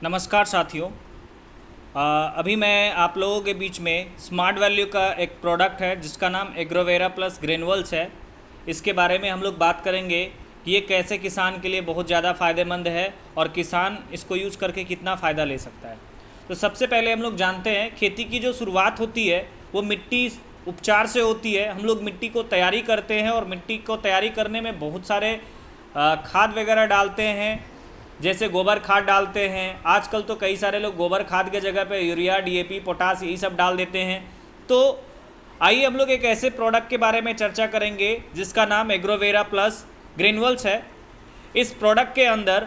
नमस्कार साथियों। अभी मैं आप लोगों के बीच में स्मार्ट वैल्यू का एक प्रोडक्ट है जिसका नाम एग्रोवेरा प्लस ग्रेनुअल्स है। इसके बारे में हम लोग बात करेंगे कि ये कैसे किसान के लिए बहुत ज़्यादा फ़ायदेमंद है और किसान इसको यूज़ करके कितना फ़ायदा ले सकता है। तो सबसे पहले हम लोग जानते हैं खेती की जो शुरुआत होती है वो मिट्टी उपचार से होती है। हम लोग मिट्टी को तैयारी करते हैं और मिट्टी को तैयारी करने में बहुत सारे खाद वगैरह डालते हैं, जैसे गोबर खाद डालते हैं। आजकल तो कई सारे लोग गोबर खाद के जगह पे यूरिया, डीएपी, पोटास यही सब डाल देते हैं। तो आइए हम लोग एक ऐसे प्रोडक्ट के बारे में चर्चा करेंगे जिसका नाम एग्रोवेरा प्लस ग्रेनुअल्स है। इस प्रोडक्ट के अंदर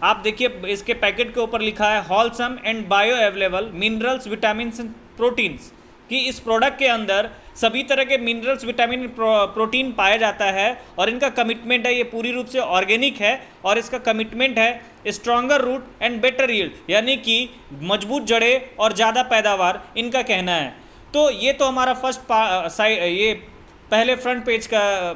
आप देखिए, इसके पैकेट के ऊपर लिखा है wholesome and bio available minerals, vitamin and proteins, कि इस प्रोडक्ट के अंदर सभी तरह के मिनरल्स, विटामिन, प्रोटीन पाया जाता है और इनका कमिटमेंट है, ये पूरी रूप से ऑर्गेनिक है और इसका कमिटमेंट है stronger root and better yield, यानी कि मजबूत जड़ें और ज़्यादा पैदावार, इनका कहना है। तो ये तो हमारा फर्स्ट ये पहले फ्रंट पेज का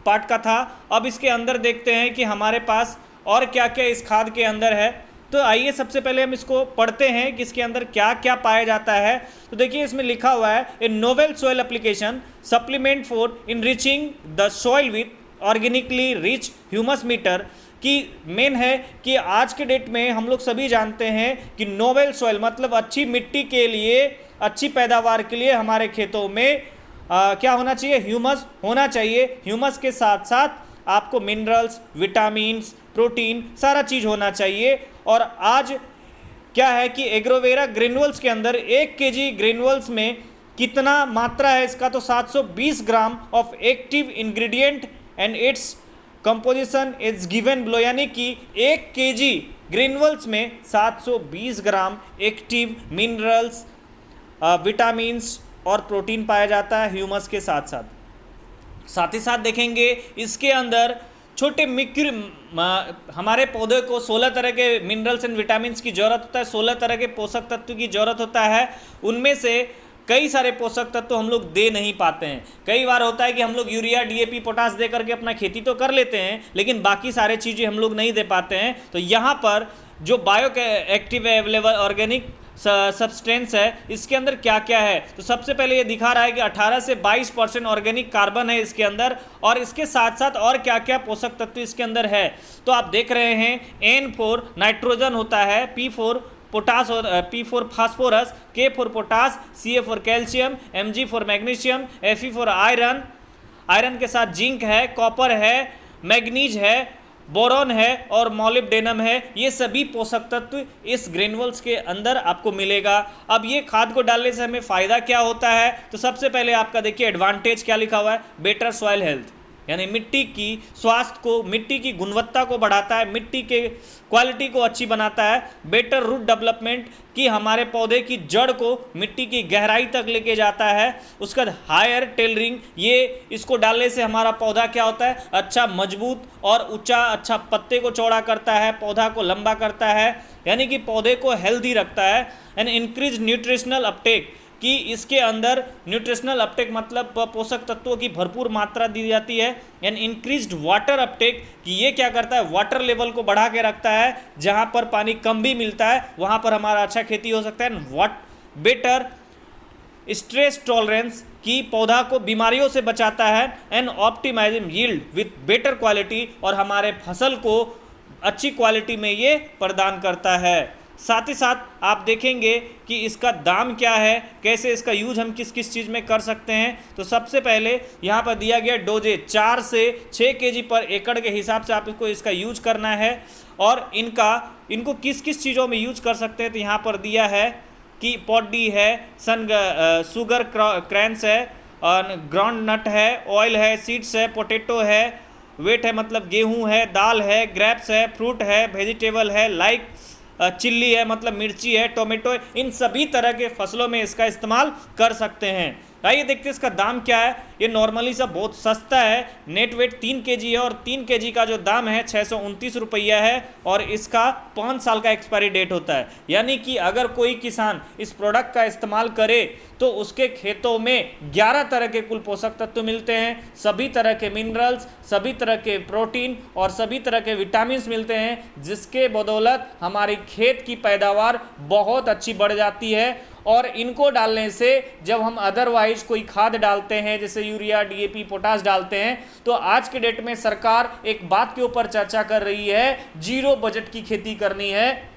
पार्ट का था। अब इसके अंदर देखते हैं कि हमारे पास और क्या क्या इस खाद के अंदर है। तो आइए सबसे पहले हम इसको पढ़ते हैं कि इसके अंदर क्या क्या पाया जाता है। तो देखिए, इसमें लिखा हुआ है a novel soil application supplement for enriching the soil with organically rich humus meter, की मेन है कि आज के डेट में हम लोग सभी जानते हैं कि नोवेल सॉइल मतलब अच्छी मिट्टी के लिए, अच्छी पैदावार के लिए हमारे खेतों में क्या होना चाहिए, ह्यूमस होना चाहिए। ह्यूमस के साथ साथ आपको मिनरल्स, विटामिन्स, प्रोटीन, सारा चीज़ होना चाहिए। और आज क्या है कि एग्रोवेरा ग्रेनुअल्स के अंदर 1 केजी ग्रेनुअल्स में कितना मात्रा है इसका, तो 720 gram of active ingredient and its composition is given below, यानी कि 1 केजी ग्रेनुअल्स में 720 ग्राम एक्टिव मिनरल्स, विटामिन्स और प्रोटीन पाया जाता है ह्यूमस के साथ साथ। साथ ही साथ देखेंगे इसके अंदर छोटे हमारे पौधे को 16 तरह के मिनरल्स एंड विटामिन्स की ज़रूरत होता है, 16 तरह के पोषक तत्व की ज़रूरत होता है। उनमें से कई सारे पोषक तत्व हम लोग दे नहीं पाते हैं। कई बार होता है कि हम लोग यूरिया, डीएपी, पोटास दे करके अपना खेती तो कर लेते हैं, लेकिन बाकी सारे चीज़ें हम लोग नहीं दे पाते हैं। तो यहाँ पर जो bio active available organic substance है, इसके अंदर क्या क्या है, तो सबसे पहले ये दिखा रहा है कि 18 से 22% ऑर्गेनिक कार्बन है इसके अंदर, और इसके साथ साथ और क्या क्या पोषक तत्व इसके अंदर है। तो आप देख रहे हैं N4 नाइट्रोजन होता है, P4 potash, P4 phosphorus, K for potash, Ca for calcium, Mg for magnesium, Fe for iron, iron के साथ जिंक है, कॉपर है, मैग्नीज है, बोरॉन है और मॉलिब्डेनम है। ये सभी पोषक तत्व इस ग्रेनुअल्स के अंदर आपको मिलेगा। अब ये खाद को डालने से हमें फ़ायदा क्या होता है, तो सबसे पहले आपका देखिए एडवांटेज क्या लिखा हुआ है, बेटर सॉइल हेल्थ, यानी मिट्टी की स्वास्थ्य को, मिट्टी की गुणवत्ता को बढ़ाता है, मिट्टी के क्वालिटी को अच्छी बनाता है। बेटर रूट डेवलपमेंट, कि हमारे पौधे की जड़ को मिट्टी की गहराई तक लेके जाता है। उसका हायर टेलरिंग, ये इसको डालने से हमारा पौधा क्या होता है, अच्छा मजबूत और ऊंचा, अच्छा पत्ते को चौड़ा करता है, पौधा को लंबा करता है, यानी कि पौधे को हेल्दी रखता है। एंड इंक्रीज न्यूट्रिशनल अपटेक, कि इसके अंदर न्यूट्रिशनल अपटेक मतलब पोषक तत्वों की भरपूर मात्रा दी जाती है। एंड इंक्रीज्ड वाटर अपटेक, कि ये क्या करता है, वाटर लेवल को बढ़ा के रखता है, जहाँ पर पानी कम भी मिलता है वहाँ पर हमारा अच्छा खेती हो सकता है। एंड बेटर स्ट्रेस टॉलरेंस, की पौधा को बीमारियों से बचाता है। And optimizing yield with better quality, और हमारे फसल को अच्छी क्वालिटी में ये प्रदान करता है। साथ ही साथ आप देखेंगे कि इसका दाम क्या है, कैसे इसका यूज हम किस किस चीज़ में कर सकते हैं। तो सबसे पहले यहाँ पर दिया गया डोजेज 4 से 6 केजी पर एकड़ के हिसाब से आपको इसका यूज करना है, और इनको किस किस चीज़ों में यूज कर सकते हैं। तो यहाँ पर दिया है कि पॉडी है, सुगर क्रैंस है, और ग्राउंड नट है, ऑयल है, सीड्स है, पोटैटो है, वेट है मतलब गेहूँ है, दाल है, ग्रेप्स है, फ्रूट है, वेजिटेबल है, लाइक चिल्ली है मतलब मिर्ची है, टोमेटो है, इन सभी तरह के फसलों में इसका इस्तेमाल कर सकते हैं। आइए देखते हैं इसका दाम क्या है। ये नॉर्मली सब बहुत सस्ता है, नेट वेट 3 केजी है और 3 केजी का जो दाम है 629 रुपया है और इसका 5 साल का एक्सपायरी डेट होता है। यानी कि अगर कोई किसान इस प्रोडक्ट का इस्तेमाल करे तो उसके खेतों में 11 तरह के कुल पोषक तत्व मिलते हैं, सभी तरह के मिनरल्स, सभी तरह के प्रोटीन और सभी तरह के विटामिन मिलते हैं, जिसके बदौलत हमारी खेत की पैदावार बहुत अच्छी बढ़ जाती है। और इनको डालने से जब हम अदरवाइज कोई खाद डालते हैं जैसे यूरिया, डीएपी, पोटाश डालते हैं, तो आज के डेट में सरकार एक बात के ऊपर चर्चा कर रही है, जीरो बजट की खेती करनी है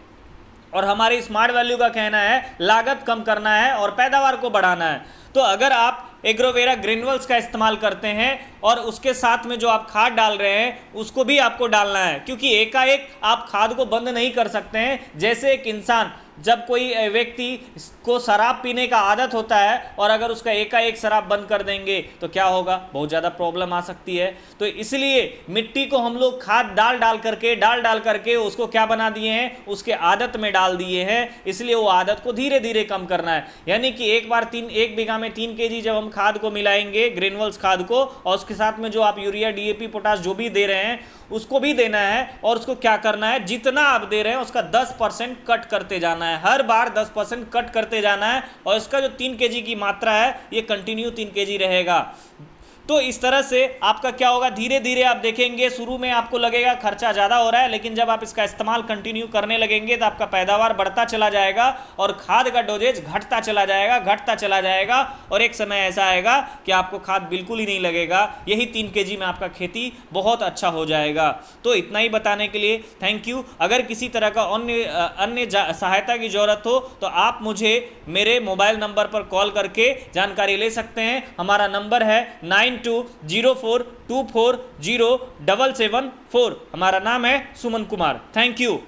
और हमारी स्मार्ट वैल्यू का कहना है लागत कम करना है और पैदावार को बढ़ाना है। तो अगर आप एग्रोवेरा ग्रेन्युअल्स का इस्तेमाल करते हैं और उसके साथ में जो आप खाद डाल रहे हैं उसको भी आपको डालना है, क्योंकि एकाएक आप खाद को बंद नहीं कर सकते हैं। जैसे एक इंसान, जब कोई व्यक्ति को शराब पीने का आदत होता है और अगर उसका एकाएक शराब बंद कर देंगे तो क्या होगा, बहुत ज़्यादा प्रॉब्लम आ सकती है। तो इसलिए मिट्टी को हम लोग खाद डाल डाल करके उसको क्या बना दिए हैं, उसके आदत में डाल दिए हैं। इसलिए वो आदत को धीरे धीरे कम करना है। यानी कि एक बीघा में 3 केजी जब हम खाद को मिलाएंगे, ग्रेन्युअल्स खाद को, और उसके साथ में जो आप यूरिया, डीएपी, पोटाश जो भी दे रहे हैं उसको भी देना है। और उसको क्या करना है, जितना आप दे रहे हैं उसका 10% कट करते जाना है, हर बार 10% कट करते जाना है। और इसका जो 3 केजी की मात्रा है ये कंटिन्यू 3 केजी रहेगा। तो इस तरह से आपका क्या होगा, धीरे धीरे आप देखेंगे शुरू में आपको लगेगा खर्चा ज़्यादा हो रहा है, लेकिन जब आप इसका इस्तेमाल कंटिन्यू करने लगेंगे तो आपका पैदावार बढ़ता चला जाएगा और खाद का डोजेज घटता चला जाएगा और एक समय ऐसा आएगा कि आपको खाद बिल्कुल ही नहीं लगेगा। यही 3 केजी में आपका खेती बहुत अच्छा हो जाएगा। तो इतना ही बताने के लिए थैंक यू। अगर किसी तरह का अन्य सहायता की ज़रूरत हो तो आप मुझे मेरे मोबाइल नंबर पर कॉल करके जानकारी ले सकते हैं। हमारा नंबर है 9204240774। हमारा नाम है सुमन कुमार। Thank you.